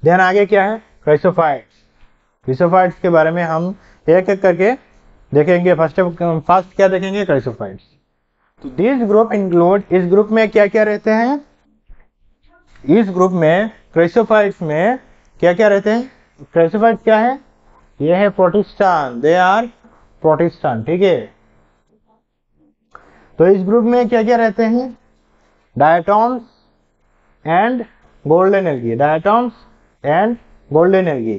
Then आगे क्या है, क्राइसोफाइट्स। क्राइसोफाइट्स के बारे में हम एक एक करके देखेंगे। फर्स्ट क्या देखेंगे, क्राइसोफाइट्स। तो दिस ग्रुप इंक्लूड, इस ग्रुप में क्या क्या रहते हैं, इस ग्रुप में क्राइसोफाइट्स में क्या क्या रहते हैं। क्राइसोफाइट्स क्या है, ये है प्रोटिस्टान, दे आर प्रोटिस्टान, ठीक है। तो इस ग्रुप में क्या क्या रहते हैं, diatoms and golden algae, diatoms and golden algae.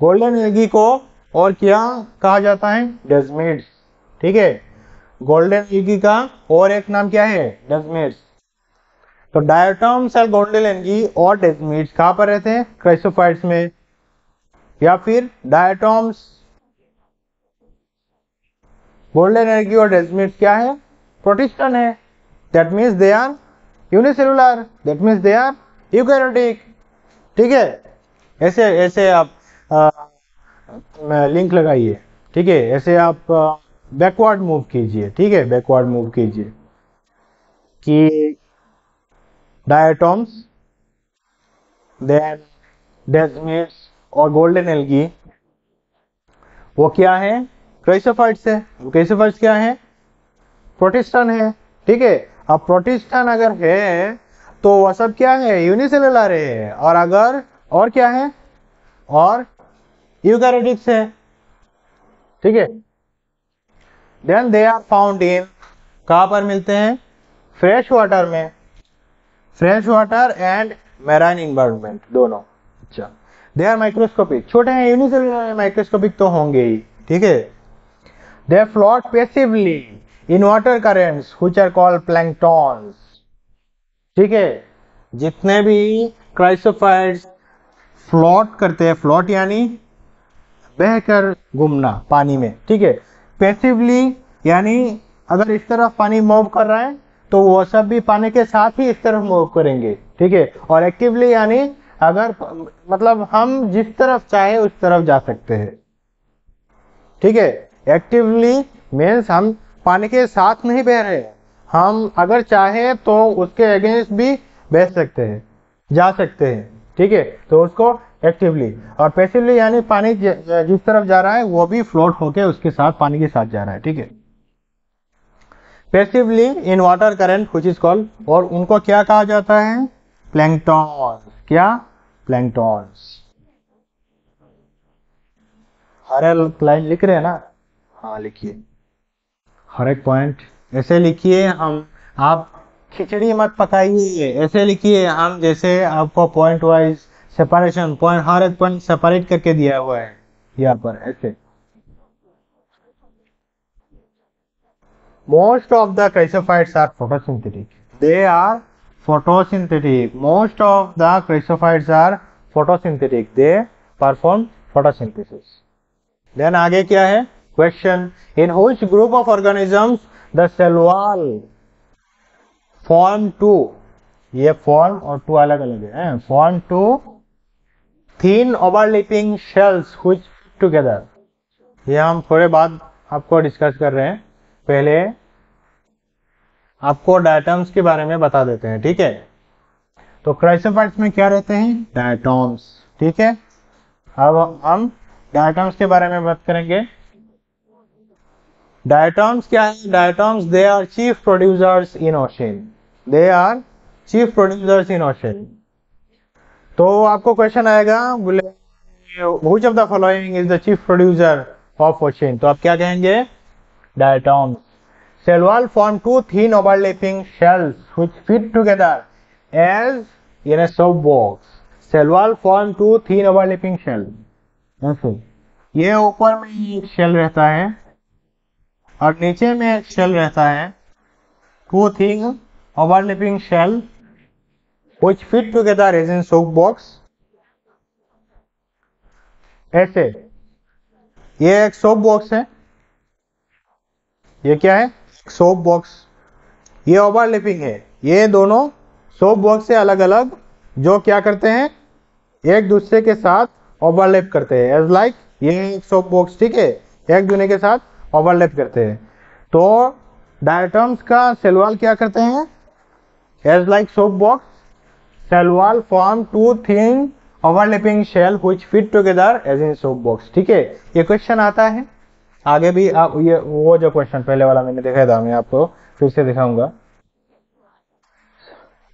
Golden algae को और क्या कहा जाता है, डेस्मिड्स, ठीक है। गोल्डन एल्गी का और एक नाम क्या है, डेस्मिड्स। तो डायटॉम्स और गोल्डन एल्गी और डेस्मिड्स कहां पर रहते हैं, क्राइसोफाइट्स में, या फिर डायटॉम्स, गोल्डन एल्गी और डेस्मिड्स क्या है, प्रोटिस्टन है। That means they are unicellular, that means they are eukaryotic, ठीक है। ऐसे ऐसे आप लिंक लगाइए, ठीक है। ऐसे आप बैकवर्ड मूव कीजिए, ठीक है, बैकवर्ड मूव कीजिए कि डायटॉम्स, देन डेस्मिड्स और गोल्डन एल्गी वो क्या है, क्राइसोफाइट्स है। क्राइसोफाइट्स क्या है, प्रोटिस्टन है, ठीक है। अब प्रोटिस्टन अगर है तो वह सब क्या है, यूनिसेलुलर है, और अगर और क्या है, और यूकैरियोटिक्स है, ठीक है। Then they are found in, कहां पर मिलते हैं, फ्रेश वाटर में, fresh water and marine environment दोनों। अच्छा, दे आर माइक्रोस्कोपिक, छोटे हैं, यूनिसेलुलर, माइक्रोस्कोपिक तो होंगे ही, ठीक है। They float passively in water currents which are called planktons, ठीक है। जितने भी क्राइसोफाइट्स फ्लोट करते हैं, फ्लोट यानी बहकर घूमना पानी में, ठीक है। पैसिवली यानी अगर इस तरफ पानी मूव कर रहा है तो वो सब भी पानी के साथ ही इस तरफ मूव करेंगे, ठीक है। और एक्टिवली यानी अगर मतलब हम जिस तरफ चाहे उस तरफ जा सकते हैं, ठीक है। एक्टिवली मीन्स हम पानी के साथ नहीं बह रहे, हम अगर चाहे तो उसके अगेंस्ट भी बह सकते हैं, जा सकते हैं, ठीक है। तो उसको एक्टिवली, और पैसिवली यानी पानी जिस तरफ जा रहा है वो भी फ्लोट होके उसके साथ, पानी के साथ जा रहा है, ठीक है। Passively in water current which is called, और उनको क्या कहा जाता है, प्लैंक्टन्स, क्या, प्लैंक्टन्स। हर एक लाइन लिख रहे हैं ना, हाँ लिखिए, हर एक पॉइंट ऐसे लिखिए। हम, आप खिचड़ी मत पकाइए, ऐसे लिखिए। हम जैसे आपको पॉइंट वाइज सेपरेशन, पॉइंट हर एक पॉइंट सेपरेट करके दिया हुआ है यहाँ पर, ऐसे। Most of the chrysophytes are photosynthetic, they are photosynthetic, most of the chrysophytes are photosynthetic, they perform photosynthesis. Then आगे क्या है, question, in which group of organisms the cell wall form two, ये form और two अलग अलग है, form two thin overlapping shells which fit together। ये हम थोड़े बाद आपको डिस्कस कर रहे हैं, पहले आपको डायटम्स के बारे में बता देते हैं, ठीक है। तो क्राइसोफाइट्स में क्या रहते हैं, डायटॉम्स, ठीक है। अब हम डायटॉम्स के बारे में बात करेंगे। डायटॉम्स क्या है, diatoms they are chief producers in ocean, they are chief producers in ocean. तो आपको क्वेश्चन आएगा, बोले which of the following is the chief producer of ocean, तो आप क्या कहेंगे, डायटॉम्स। Cell wall form two thin overlapping shells which fit together as in a soap box. Cell wall form two thin overlapping shells. ऐसे ये ऊपर में एक shell रहता है और नीचे में एक शेल रहता है, two thin overlapping shell which fit together as in soap box. ऐसे ये एक सोप बॉक्स है, ये क्या है, सोप बॉक्स, ये ओवरलैपिंग है, ये दोनों सोप बॉक्स से अलग अलग जो क्या करते हैं, एक दूसरे के साथ ओवरलैप करते हैं, एज लाइक ये एक सोप बॉक्स, ठीक है, एक दूसरे के साथ ओवरलैप करते हैं। तो डायटम्स का सेल वॉल क्या करते हैं, as like soap box, cell wall form two thin overlapping shell which fit together as in soap box. ठीक है, ये क्वेश्चन आता है आगे भी। आप ये वो जो क्वेश्चन पहले वाला मैंने दिखाया था, मैं आपको फिर से दिखाऊंगा।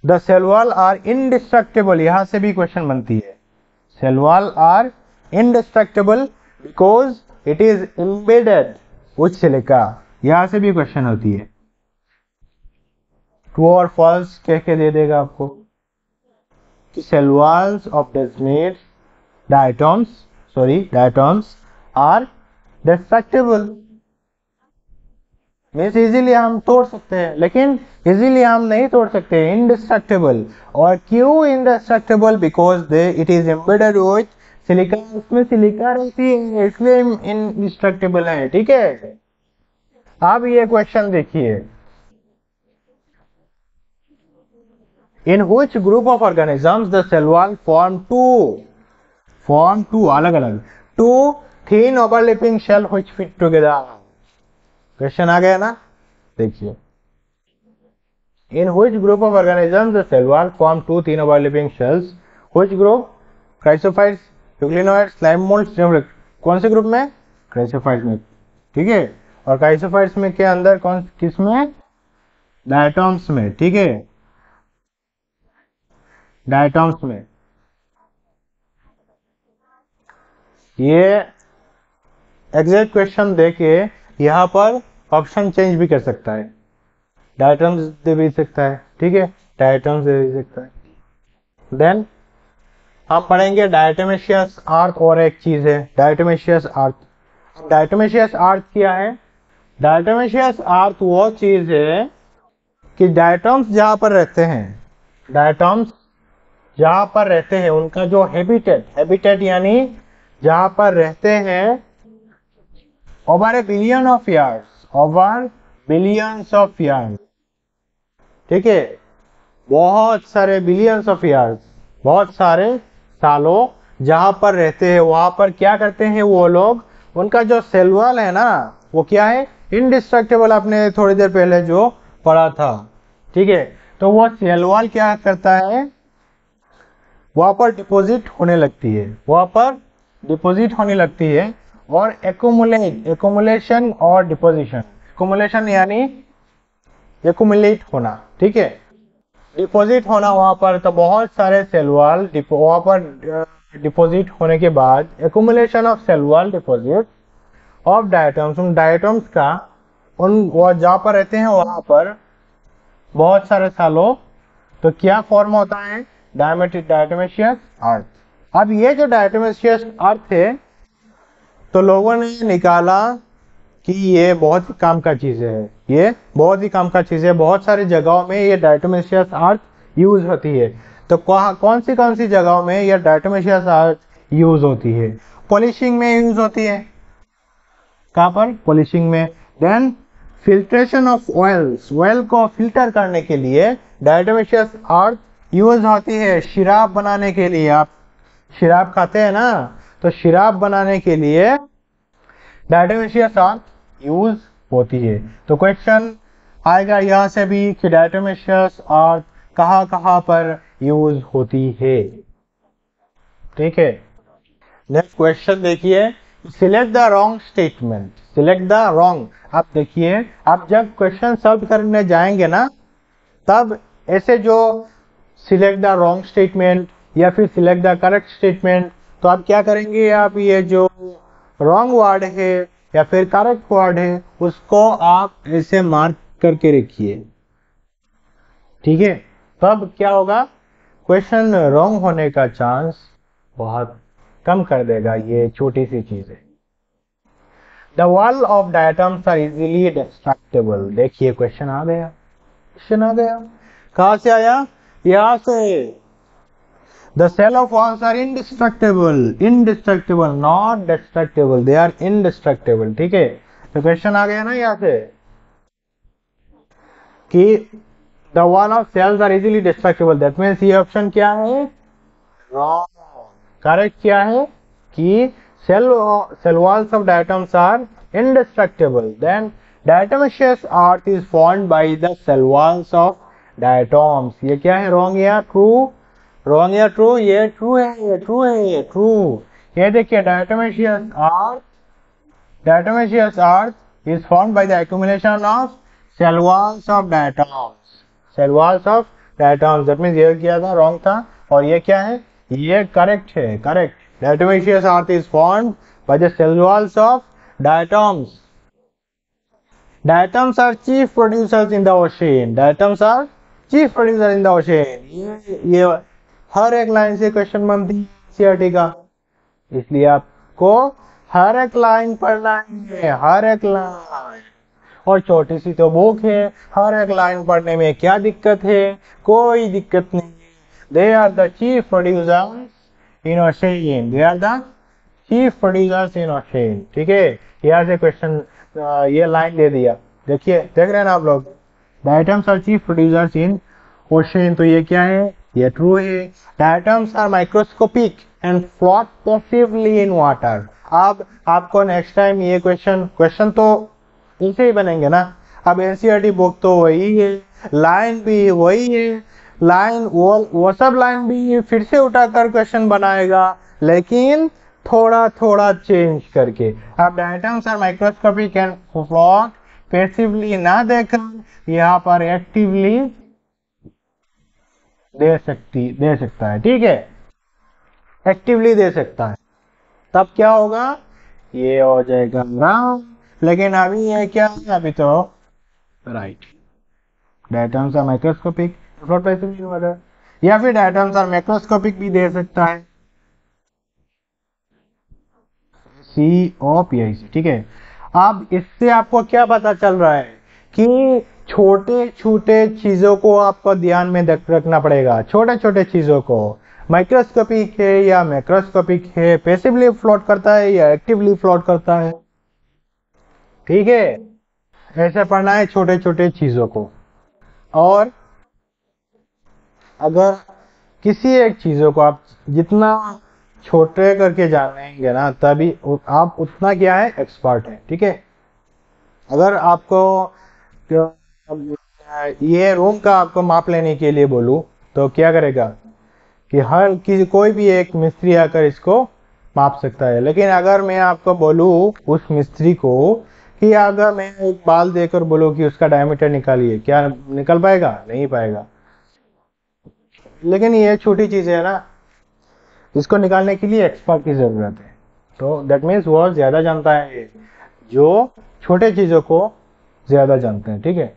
The cell wall are indestructible, यहां से भी क्वेश्चन बनती है। Cell wall are indestructible because it is embedded with silica, यहां से भी क्वेश्चन होती है। ट्रू और फॉल्स कह के दे देगा आपको कि cell walls of desmid diatoms are destructible, means easily हम तोड़ सकते हैं, लेकिन इजीली हम नहीं तोड़ सकते, इंडिस्ट्रक्टेबल। और क्यों indestructible? Because they it is embedded with silica, उसमें सिलिका रहती है, इसलिए इंडिस्ट्रक्टेबल है। ठीक है, अब ये क्वेश्चन देखिए, in which group of organisms the cell wall form two अलग अलग two thin overlapping shell which fit together. Question आ गया ना, देखिए, in which group of organisms the cell wall form two thin overlapping shells, which group? Chrysophytes, euglenoids, slime moulds. कौन से group में? Chrysophytes में। ठीक है, और क्राइसोफाइट्स में के अंदर किसमें? डायटॉम्स में। ठीक है, डायटॉम्स में। ये एग्जैक्ट क्वेश्चन देके यहाँ पर ऑप्शन चेंज भी कर सकता है, डायटॉम्स दे भी सकता है। ठीक है, डायटॉम्स दे भी सकता है। देन हम पढ़ेंगे डायटोमेशियस अर्थ, और एक चीज है डायटोमेशियस अर्थ। डायटोमेशियस अर्थ क्या है? डायटोमेशियस अर्थ वो चीज है कि डायटॉम्स जहां पर रहते हैं, डायटॉम्स जहां पर रहते हैं, उनका जो हैबिटेट यानी जहां पर रहते हैं, ओवर बिलियंस ऑफ ईयर्स। ठीक है, बहुत सारे बिलियंस ऑफ ईयर्स, बहुत सारे सालों जहां पर रहते हैं, वहां पर क्या करते हैं वो लोग? उनका जो सेल वॉल है ना, वो क्या है? इंडिस्ट्रक्टेबल। आपने थोड़ी देर पहले जो पढ़ा था। ठीक है, तो वो सेल वॉल क्या करता है? वहां पर डिपॉजिट होने लगती है, और एक्यूमुलेशन और डिपोजिशन। एक्यूमुलेशन यानी एक्यूमुलेट होना। ठीक है, डिपॉजिट होना वहां पर, तो बहुत सारे सेल वॉल वहां पर डिपॉजिट होने के बाद accumulation of cell wall deposit of diatoms, उन डायटॉम्स का वो जहां पर रहते हैं वहां पर बहुत सारे सालों, तो क्या फॉर्म होता है? डायटोमेशियस अर्थ। अब ये जो डायटोमेशियस अर्थ है, तो लोगों ने निकाला कि ये बहुत ही काम का चीज है, ये बहुत ही काम का चीज है। बहुत सारी जगहों में ये डायटोमेशियस अर्थ यूज होती है। तो कौन सी जगहों में ये डायटोमेशियस अर्थ यूज होती है? पॉलिशिंग में यूज होती है। कहां पर? पॉलिशिंग में। Then filtration of oils, oil को फिल्टर करने के लिए डायटोमेशियस अर्थ यूज होती है। शराब बनाने के लिए, आप शराब खाते हैं ना, तो शराब बनाने के लिए डायटोमेशियस अर्थ यूज होती है। तो क्वेश्चन आएगा यहां से भी कि डायटोमेशियस अर्थ कहां कहां पर यूज होती है। ठीक है, नेक्स्ट क्वेश्चन देखिए, select the wrong statement. Select the wrong. आप देखिए, आप जब क्वेश्चन सॉल्व करने जाएंगे ना, तब ऐसे जो सिलेक्ट द रॉन्ग स्टेटमेंट या फिर सिलेक्ट द करेक्ट स्टेटमेंट, तो आप क्या करेंगे? आप ये जो रॉन्ग वर्ड है या फिर करेक्ट वर्ड है, उसको आप ऐसे मार्क करके रखिए। ठीक है, तब क्या होगा? क्वेश्चन रॉन्ग होने का चांस बहुत कम कर देगा। ये छोटी सी चीज है। The wall of diatoms are easily destructible. देखिए, क्वेश्चन आ गया। कहां से आया? यहां से। The cell of walls are indestructible, not destructible, they are indestructible। ठीक है, तो क्वेश्चन आ गया ना यहाँ से कि the wall of cells are easily destructible, that means ये ऑप्शन क्या है? Wrong। करेक्ट क्या है? कि cell walls of diatoms are indestructible, then diatomaceous earth is formed by the cell walls of diatoms। ये क्या है? Wrong या true? रॉन्ग या ट्रू? ये ट्रू है, ये ट्रू है, ये ट्रू। ये देखिए diatomaceous earth is formed by the accumulation of cell walls of diatoms। cell walls of diatoms, that means ये क्या था? रॉन्ग था। और ये क्या है? ये करेक्ट है, correct. diatomaceous earth is formed by the cell walls of diatoms। Diatoms are chief producers in the ocean। Diatoms are chief producer in the ocean। ये हर एक लाइन से क्वेश्चन बनती है एनसीईआरटी का, इसलिए आपको हर एक लाइन पढ़ना है, हर एक लाइन। और छोटी सी तो बुक है, हर एक लाइन पढ़ने में क्या दिक्कत है? कोई दिक्कत नहीं। They are the chief producers in ocean. They are the chief producers in ocean. ठीक है, यहाँ से क्वेश्चन ये लाइन दे दिया। देखिए, देख रहे हैं ना आप लोग? Diatoms are chief producers in ocean, तो ये क्या है? ये ट्रू है। Diatoms are microscopic and float passively in water. अब आपको नेक्स्ट टाइम ये क्वेश्चन तो इनसे ही बनेंगे ना। अब एनसीईआरटी बुक तो वही है, लाइन भी वही है, लाइन वो सब लाइन भी फिर से उठाकर क्वेश्चन बनाएगा, लेकिन थोड़ा थोड़ा चेंज करके। अब diatoms are microscopic and float passively ना देकर यहाँ पर एक्टिवली दे सकता है। ठीक है, एक्टिवली दे सकता है। तब क्या होगा? ये हो जाएगा रॉन्ग। लेकिन अभी ये क्या है? अभी तो right. Diatoms are microscopic float passively in water, या फिर डायटम्स आर मैक्रोस्कोपिक भी दे सकता है, COPIC। ठीक है, अब इससे आपको क्या पता चल रहा है कि छोटे छोटे चीजों को आपको ध्यान में रखना पड़ेगा। छोटे छोटे चीजों को, माइक्रोस्कोपिक है या मैक्रोस्कोपिक है, पैसिवली फ्लोट करता है या एक्टिवली फ्लोट करता है। ठीक है, ऐसे पढ़ना है छोटे छोटे चीजों को। और अगर किसी एक चीजों को आप जितना छोटे करके जानेंगे ना, तभी आप उतना क्या है? एक्सपर्ट है। ठीक है, अगर आपको ये रूम का आपको माप लेने के लिए बोलूं, तो क्या करेगा कि कोई भी एक मिस्त्री आकर इसको माप सकता है। लेकिन अगर मैं आपको बोलूं उस मिस्त्री को कि अगर मैं एक बाल देकर बोलूं कि उसका डायमीटर निकालिए, क्या निकल पाएगा? नहीं पाएगा। लेकिन ये छोटी चीज है ना, इसको निकालने के लिए एक्सपर्ट की जरूरत है। तो दैट मीन्स वो ज्यादा जानता है जो छोटे चीजों को ज्यादा जानते हैं। ठीक है।